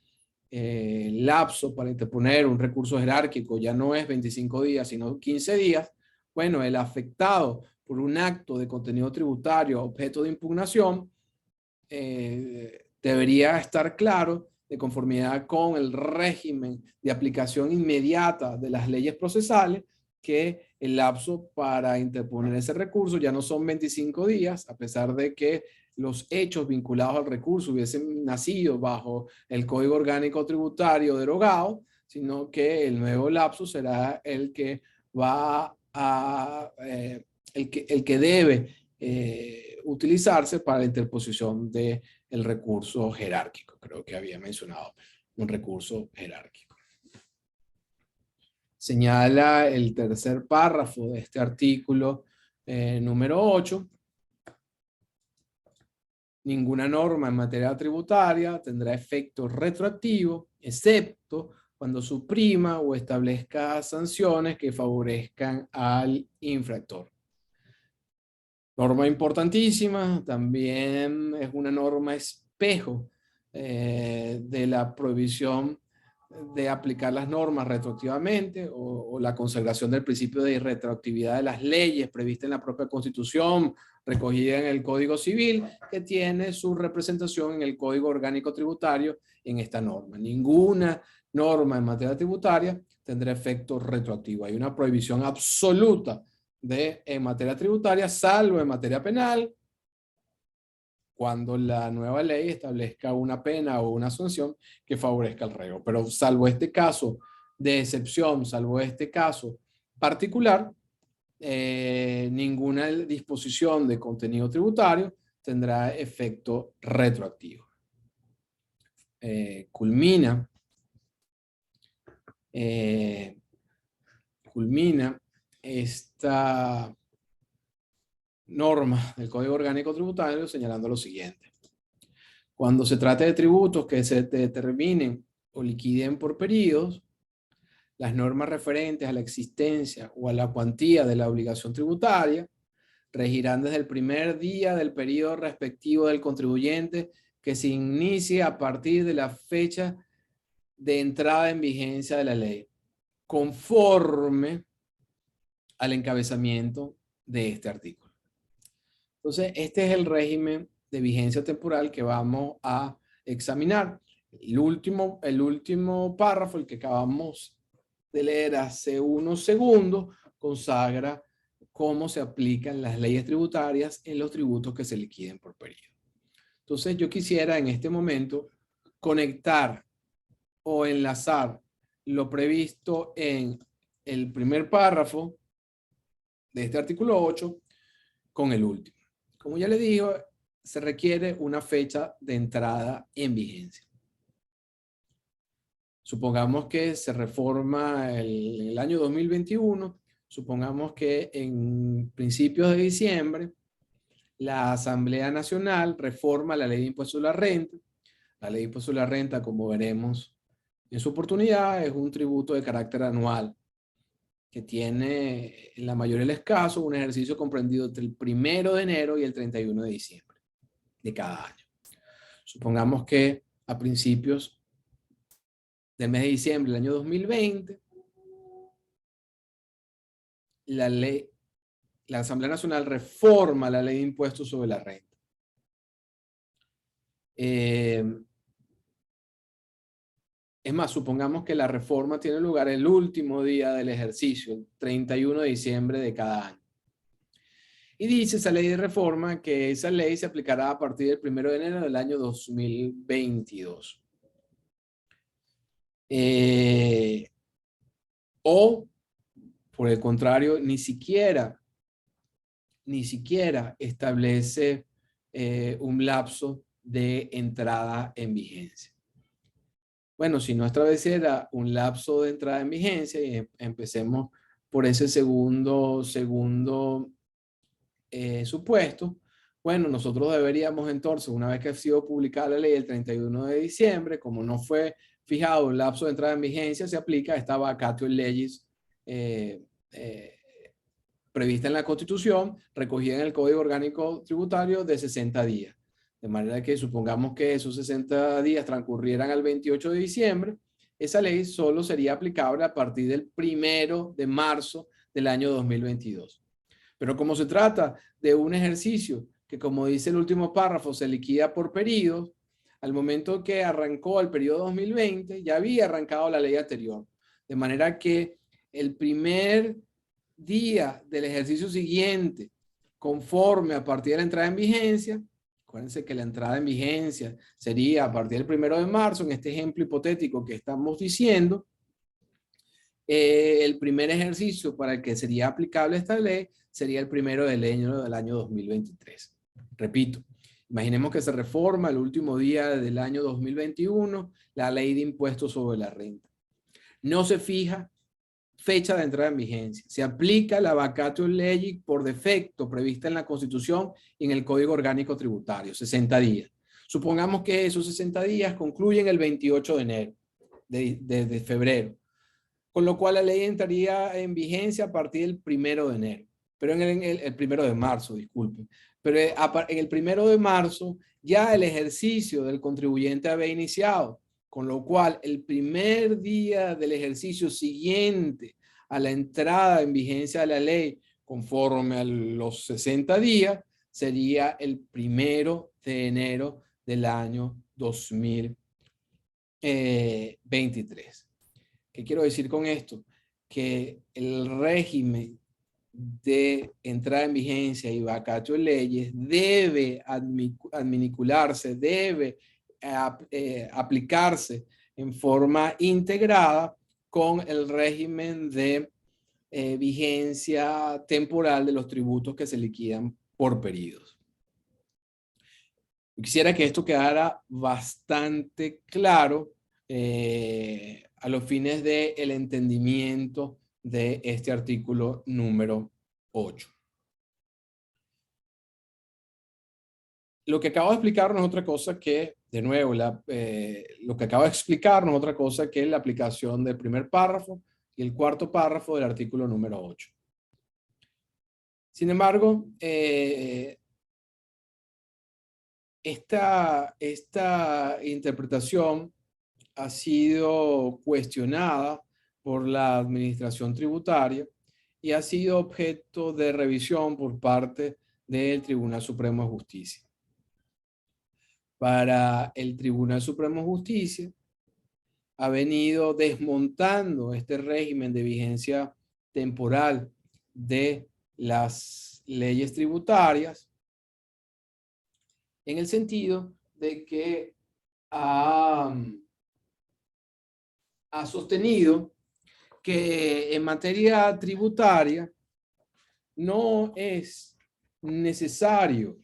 el lapso para interponer un recurso jerárquico ya no es 25 días, sino 15 días, bueno, el afectado por un acto de contenido tributario objeto de impugnación debería estar claro, de conformidad con el régimen de aplicación inmediata de las leyes procesales, que el lapso para interponer ese recurso ya no son 25 días, a pesar de que los hechos vinculados al recurso hubiesen nacido bajo el Código Orgánico Tributario derogado, sino que el nuevo lapso será el que va a, el que debe utilizarse para la interposición del recurso jerárquico. Creo que había mencionado un recurso jerárquico. Señala el tercer párrafo de este artículo número 8. Ninguna norma en materia tributaria tendrá efecto retroactivo, excepto cuando suprima o establezca sanciones que favorezcan al infractor. Norma importantísima, también es una norma espejo de la prohibición de aplicar las normas retroactivamente o la consagración del principio de irretroactividad de las leyes previstas en la propia Constitución, recogida en el Código Civil, que tiene su representación en el Código Orgánico Tributario en esta norma. Ninguna norma en materia tributaria tendrá efecto retroactivo. Hay una prohibición absoluta en materia tributaria, salvo en materia penal, cuando la nueva ley establezca una pena o una sanción que favorezca al reo. Pero salvo este caso de excepción, salvo este caso particular, ninguna disposición de contenido tributario tendrá efecto retroactivo. Culmina esta norma del Código Orgánico Tributario señalando lo siguiente. Cuando se trate de tributos que se determinen o liquiden por periodos, las normas referentes a la existencia o a la cuantía de la obligación tributaria regirán desde el primer día del periodo respectivo del contribuyente que se inicie a partir de la fecha de entrada en vigencia de la ley, conforme al encabezamiento de este artículo. Entonces, este es el régimen de vigencia temporal que vamos a examinar. El último párrafo, el que acabamos de leer hace unos segundos, consagra cómo se aplican las leyes tributarias en los tributos que se liquiden por periodo. Entonces, yo quisiera en este momento conectar o enlazar lo previsto en el primer párrafo de este artículo 8 con el último. Como ya le digo, se requiere una fecha de entrada en vigencia. Supongamos que se reforma el año 2021, supongamos que en principios de diciembre la Asamblea Nacional reforma la Ley de Impuestos sobre la Renta. La Ley de Impuestos sobre la Renta, como veremos en su oportunidad, es un tributo de carácter anual que tiene, en la mayoría de los casos, un ejercicio comprendido entre el 1 de enero y el 31 de diciembre de cada año. Supongamos que a principios del mes de diciembre del año 2020, la Asamblea Nacional reforma la Ley de Impuestos sobre la Renta. Es más, supongamos que la reforma tiene lugar el último día del ejercicio, el 31 de diciembre de cada año. Y dice esa ley de reforma que esa ley se aplicará a partir del 1 de enero del año 2022. O, por el contrario, ni siquiera establece un lapso de entrada en vigencia. Bueno, si no estableciera un lapso de entrada en vigencia, y empecemos por ese segundo supuesto, bueno, nosotros deberíamos entonces, una vez que ha sido publicada la ley el 31 de diciembre, como no fue fijado un lapso de entrada en vigencia, se aplica esta vacatio legis prevista en la Constitución, recogida en el Código Orgánico Tributario de 60 días. De manera que supongamos que esos 60 días transcurrieran al 28 de diciembre, esa ley solo sería aplicable a partir del 1 de marzo del año 2022. Pero como se trata de un ejercicio que, como dice el último párrafo, se liquida por periodos, al momento que arrancó el periodo 2020, ya había arrancado la ley anterior. De manera que el primer día del ejercicio siguiente, conforme a partir de la entrada en vigencia, acuérdense que la entrada en vigencia sería a partir del 1 de marzo, en este ejemplo hipotético que estamos diciendo, el primer ejercicio para el que sería aplicable esta ley sería el 1 de enero del año 2023. Repito, imaginemos que se reforma el último día del año 2021 la ley de impuestos sobre la renta. No se fija fecha de entrada en vigencia. Se aplica la vacatio legis por defecto prevista en la Constitución y en el Código Orgánico Tributario, 60 días. Supongamos que esos 60 días concluyen el 28 de enero. de febrero. Con lo cual la ley entraría en vigencia a partir del 1 de enero. Pero en el 1 de marzo, disculpe. Pero en el 1 de marzo ya el ejercicio del contribuyente había iniciado. Con lo cual el primer día del ejercicio siguiente a la entrada en vigencia de la ley, conforme a los 60 días, sería el 1 de enero del año 2023. ¿Qué quiero decir con esto? Que el régimen de entrada en vigencia y vacatio de leyes debe adminicularse, debe aplicarse en forma integrada con el régimen de vigencia temporal de los tributos que se liquidan por periodos. Quisiera que esto quedara bastante claro a los fines del entendimiento de este artículo número 8. Lo que acabo de explicar no es otra cosa que, de nuevo, lo que acabo de explicar no es otra cosa que la aplicación del primer párrafo y el cuarto párrafo del artículo número 8. Sin embargo, esta interpretación ha sido cuestionada por la administración tributaria y ha sido objeto de revisión por parte del Tribunal Supremo de Justicia. Para el Tribunal Supremo de Justicia ha venido desmontando este régimen de vigencia temporal de las leyes tributarias en el sentido de que ha sostenido que en materia tributaria no es necesario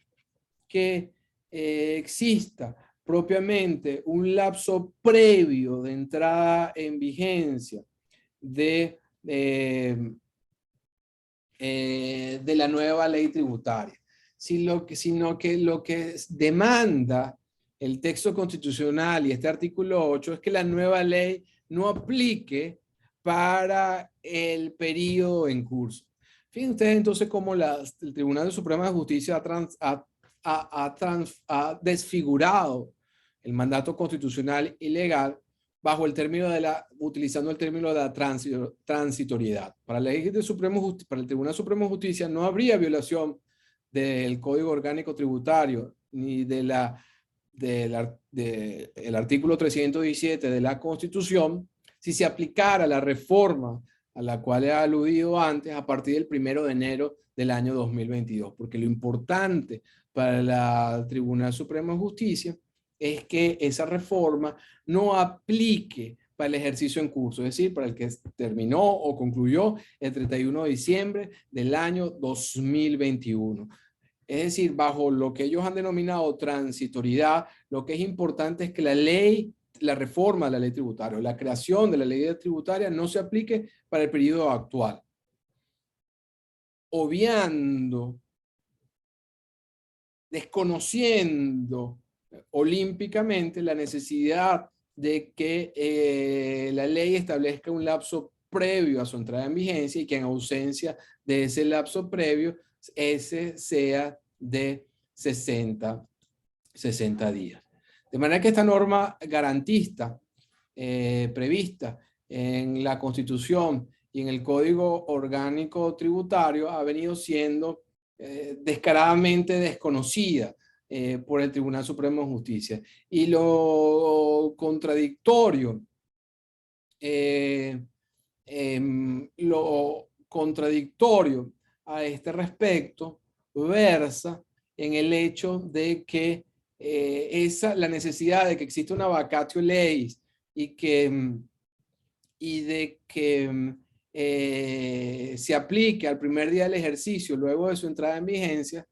que exista propiamente un lapso previo de entrada en vigencia de la nueva ley tributaria, sino que lo que demanda el texto constitucional y este artículo 8 es que la nueva ley no aplique para el periodo en curso. Fíjense ustedes entonces cómo el Tribunal Supremo de Justicia ha desfigurado el mandato constitucional y legal bajo el término utilizando el término de la transitoriedad. Para el Tribunal Supremo de Justicia no habría violación del Código Orgánico Tributario ni del artículo 317 de la Constitución si se aplicara la reforma a la cual he aludido antes a partir del 1 de enero del año 2022, porque lo importante para el Tribunal Supremo de Justicia es que esa reforma no aplique para el ejercicio en curso, es decir, para el que terminó o concluyó el 31 de diciembre del año 2021. Es decir, bajo lo que ellos han denominado transitoriedad, lo que es importante es que la reforma de la ley tributaria, la creación de la ley tributaria no se aplique para el periodo actual. Obviando, desconociendo olímpicamente la necesidad de que la ley establezca un lapso previo a su entrada en vigencia y que en ausencia de ese lapso previo, ese sea de 60 días. De manera que esta norma garantista prevista en la Constitución y en el Código Orgánico Tributario ha venido siendo descaradamente desconocida por el Tribunal Supremo de Justicia. Y lo contradictorio a este respecto versa en el hecho de que la necesidad de que exista una vacatio legis y de que se aplique al primer día del ejercicio luego de su entrada en vigencia,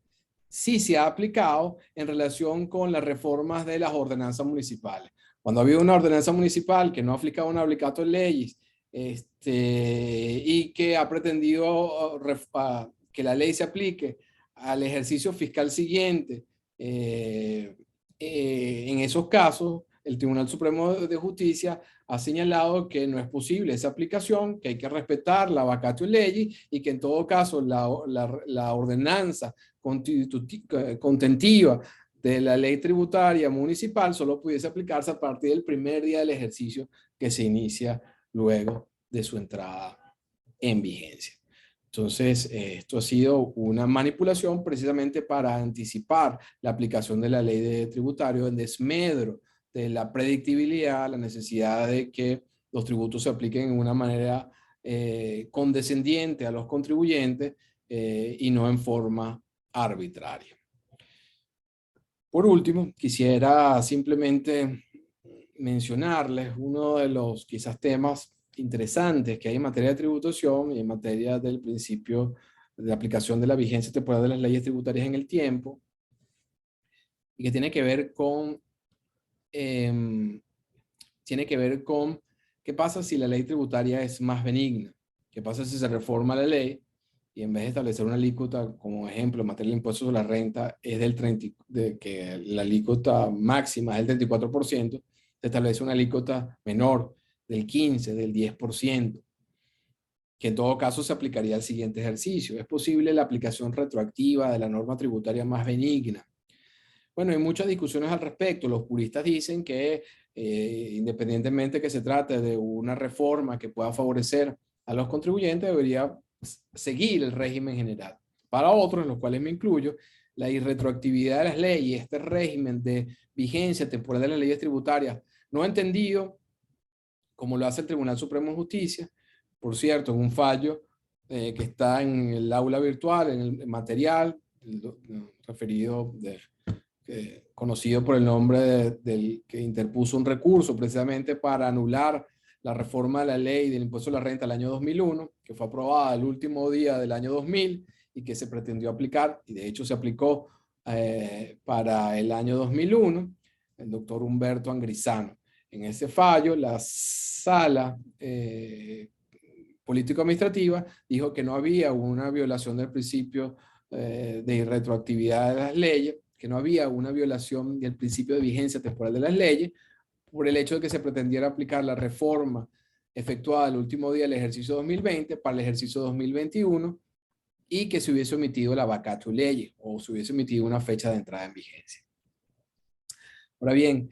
sí se ha aplicado en relación con las reformas de las ordenanzas municipales. Cuando ha habido una ordenanza municipal que no ha aplicado una vacatio legis y que ha pretendido que la ley se aplique al ejercicio fiscal siguiente, en esos casos el Tribunal Supremo de Justicia ha señalado que no es posible esa aplicación, que hay que respetar la vacatio legis y que en todo caso la ordenanza contentiva de la ley tributaria municipal solo pudiese aplicarse a partir del primer día del ejercicio que se inicia luego de su entrada en vigencia. Entonces, esto ha sido una manipulación precisamente para anticipar la aplicación de la ley de tributario en desmedro de la predictibilidad, la necesidad de que los tributos se apliquen de una manera condescendiente a los contribuyentes y no en forma arbitraria. Por último, quisiera simplemente mencionarles uno de los quizás temas interesantes que hay en materia de tributación y en materia del principio de aplicación de la vigencia temporal de las leyes tributarias en el tiempo, y que tiene que ver con qué pasa si la ley tributaria es más benigna, qué pasa si se reforma la ley y en vez de establecer una alícuota, como ejemplo, en materia de impuestos sobre la renta, es que la alícuota máxima es del 34%, se establece una alícuota menor del 15%, del 10%, que en todo caso se aplicaría al siguiente ejercicio. Es posible la aplicación retroactiva de la norma tributaria más benigna. Bueno, hay muchas discusiones al respecto. Los juristas dicen que independientemente que se trate de una reforma que pueda favorecer a los contribuyentes, debería seguir el régimen general. Para otros, en los cuales me incluyo, la irretroactividad de las leyes, este régimen de vigencia temporal de las leyes tributarias, no entendido como lo hace el Tribunal Supremo de Justicia, por cierto, en un fallo que está en el aula virtual, en el material referido, conocido por el nombre del que interpuso un recurso precisamente para anular la reforma de la ley del impuesto a la renta del año 2001, que fue aprobada el último día del año 2000 y que se pretendió aplicar, y de hecho se aplicó para el año 2001, el doctor Humberto Angrisano. En ese fallo, la sala político-administrativa dijo que no había una violación del principio de irretroactividad de las leyes, que no había una violación del principio de vigencia temporal de las leyes, por el hecho de que se pretendiera aplicar la reforma efectuada el último día del ejercicio 2020 para el ejercicio 2021 y que se hubiese omitido la vacatio legis o se hubiese omitido una fecha de entrada en vigencia. Ahora bien,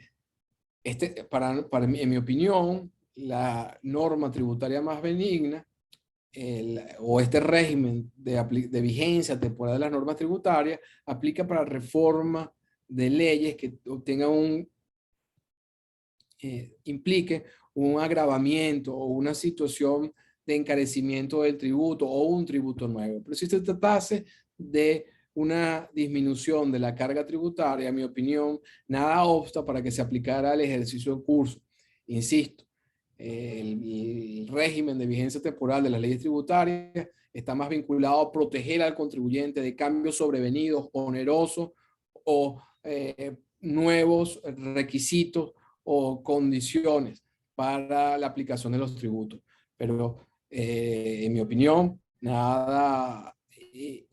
en mi opinión, la norma tributaria más benigna o este régimen de vigencia temporal de las normas tributarias aplica para reforma de leyes que implique un agravamiento o una situación de encarecimiento del tributo o un tributo nuevo. Pero si se tratase de una disminución de la carga tributaria, en mi opinión, nada obsta para que se aplicara al ejercicio en curso. Insisto, el régimen de vigencia temporal de las leyes tributarias está más vinculado a proteger al contribuyente de cambios sobrevenidos, onerosos o nuevos requisitos o condiciones para la aplicación de los tributos. Pero en mi opinión, nada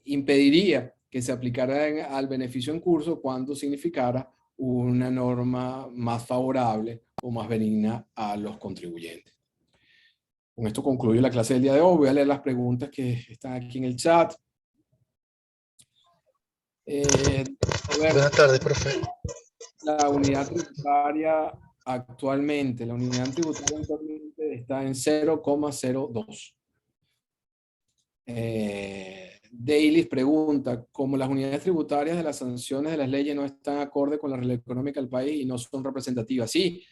impediría que se aplicara al beneficio en curso cuando significara una norma más favorable o más benigna a los contribuyentes. Con esto concluyo la clase del día de hoy. Voy a leer las preguntas que están aquí en el chat. Buenas tardes, profe. La unidad tributaria actualmente está en 0,02. Daily pregunta, como las unidades tributarias de las sanciones de las leyes no están acorde con la realidad económica del país y no son representativas. Sí,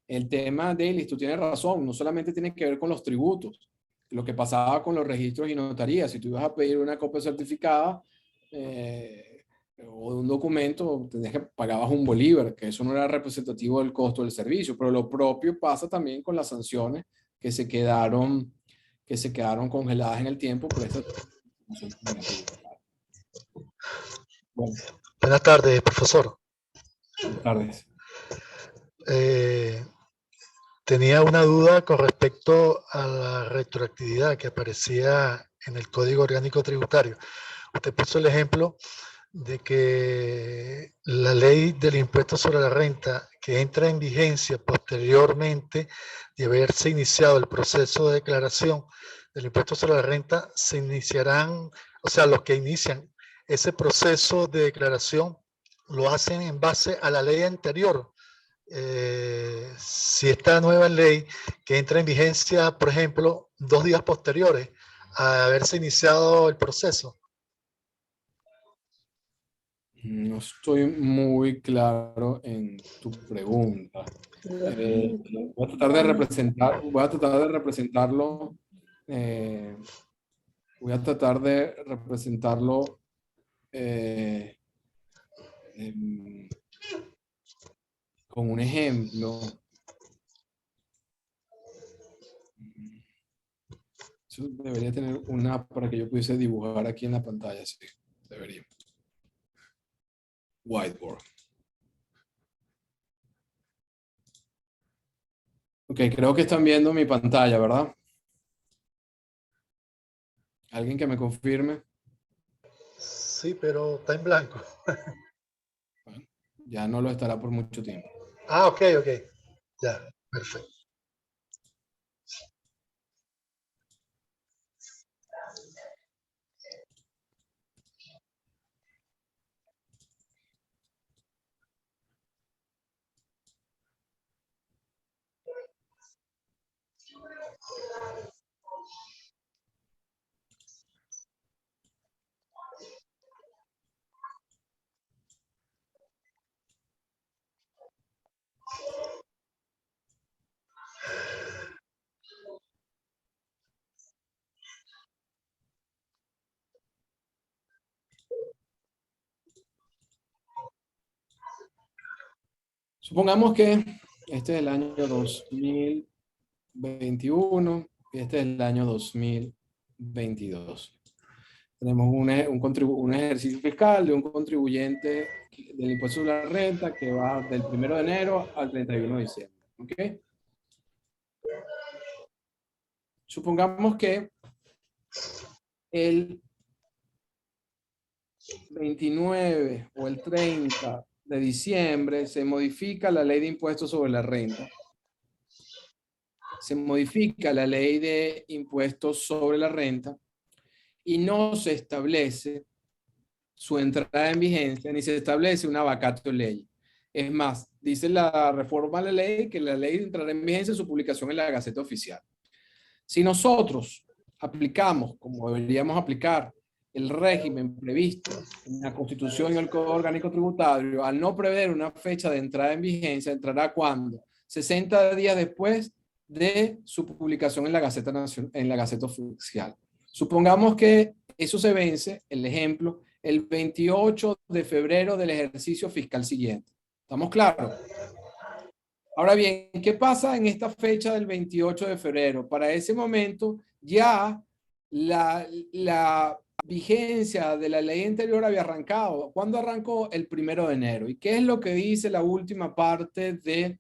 el tema, Daily, tú tienes razón, no solamente tiene que ver con los tributos, lo que pasaba con los registros y notarías. Si tú ibas a pedir una copia certificada o de un documento, pagabas un bolívar, que eso no era representativo del costo del servicio, pero lo propio pasa también con las sanciones que se quedaron congeladas en el tiempo por esta. Bueno. Buenas tardes, profesor. Buenas tardes. Tenía una duda con respecto a la retroactividad que aparecía en el Código Orgánico Tributario. Usted puso el ejemplo de que la ley del impuesto sobre la renta que entra en vigencia posteriormente de haberse iniciado el proceso de declaración del impuesto sobre la renta, se iniciarán, o sea, los que inician ese proceso de declaración lo hacen en base a la ley anterior. Si esta nueva ley que entra en vigencia, por ejemplo, 2 días posteriores a haberse iniciado el proceso. No estoy muy claro en tu pregunta. Voy a tratar de representarlo. Voy a tratar de representarlo con un ejemplo. Eso debería tener una app para que yo pudiese dibujar aquí en la pantalla. Sí, debería. Whiteboard. Ok, creo que están viendo mi pantalla, ¿verdad? ¿Alguien que me confirme? Sí, pero está en blanco. Bueno, ya no lo estará por mucho tiempo. Ah, ok, ok. Ya, perfecto. Supongamos que este es el año 2021 y este es el año 2022. Tenemos un ejercicio fiscal de un contribuyente del impuesto sobre la renta que va del 1 de enero al 31 de diciembre. ¿Ok? Supongamos que el 29 o el 30 de diciembre se modifica la ley de impuestos sobre la renta. Se modifica la ley de impuestos sobre la renta y no se establece su entrada en vigencia ni se establece una vacatio ley. Es más, dice la reforma de la ley que la ley entrará en vigencia en su publicación en la Gaceta Oficial. Si nosotros aplicamos, como deberíamos aplicar, el régimen previsto en la Constitución y el Código Orgánico Tributario, al no prever una fecha de entrada en vigencia, entrará cuando 60 días después de su publicación en la Gaceta Oficial. Supongamos que eso se vence, el ejemplo, el 28 de febrero del ejercicio fiscal siguiente. ¿Estamos claros? Ahora bien, ¿qué pasa en esta fecha del 28 de febrero? Para ese momento ya la vigencia de la ley anterior había arrancado. ¿Cuándo arrancó? El 1 de enero. ¿Y qué es lo que dice la última parte del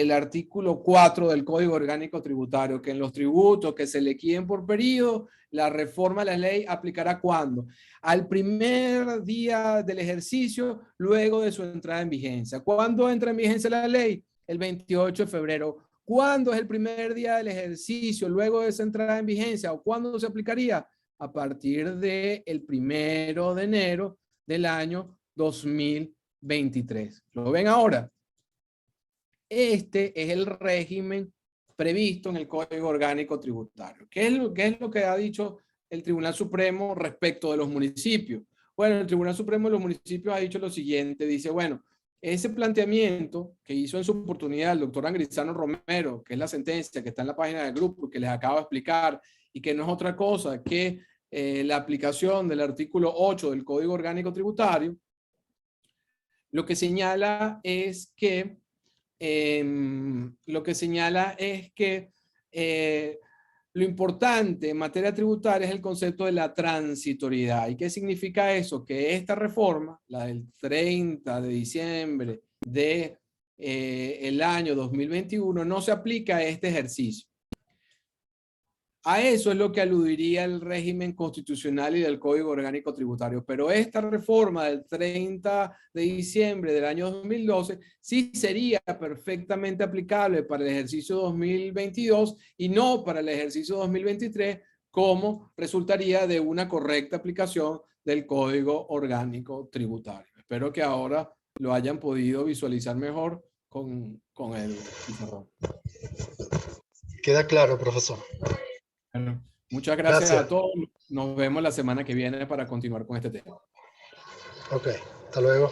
artículo 4 del Código Orgánico Tributario? Que en los tributos que se liquiden por periodo, la reforma de la ley aplicará ¿cuándo? Al primer día del ejercicio, luego de su entrada en vigencia. ¿Cuándo entra en vigencia la ley? El 28 de febrero. ¿Cuándo es el primer día del ejercicio luego de esa entrada en vigencia? ¿O cuándo se aplicaría? A partir del 1 de enero del año 2023. ¿Lo ven ahora? Este es el régimen previsto en el Código Orgánico Tributario. ¿Qué es lo que ha dicho el Tribunal Supremo respecto de los municipios? Bueno, el Tribunal Supremo de los municipios ha dicho lo siguiente, dice, bueno, ese planteamiento que hizo en su oportunidad el doctor Angrisano Romero, que es la sentencia que está en la página del grupo, que les acabo de explicar, y que no es otra cosa que la aplicación del artículo 8 del Código Orgánico Tributario, lo que señala es que lo importante en materia tributaria es el concepto de la transitoriedad. ¿Y qué significa eso? Que esta reforma, la del 30 de diciembre de el año 2021, no se aplica a este ejercicio. A eso es lo que aludiría el régimen constitucional y del Código Orgánico Tributario. Pero esta reforma del 30 de diciembre del año 2012 sí sería perfectamente aplicable para el ejercicio 2022 y no para el ejercicio 2023, como resultaría de una correcta aplicación del Código Orgánico Tributario. Espero que ahora lo hayan podido visualizar mejor con el pizarrón. Queda claro, profesor. Bueno, muchas gracias Gracias. a todos. Nos vemos la semana que viene para continuar con este tema. Ok, hasta luego.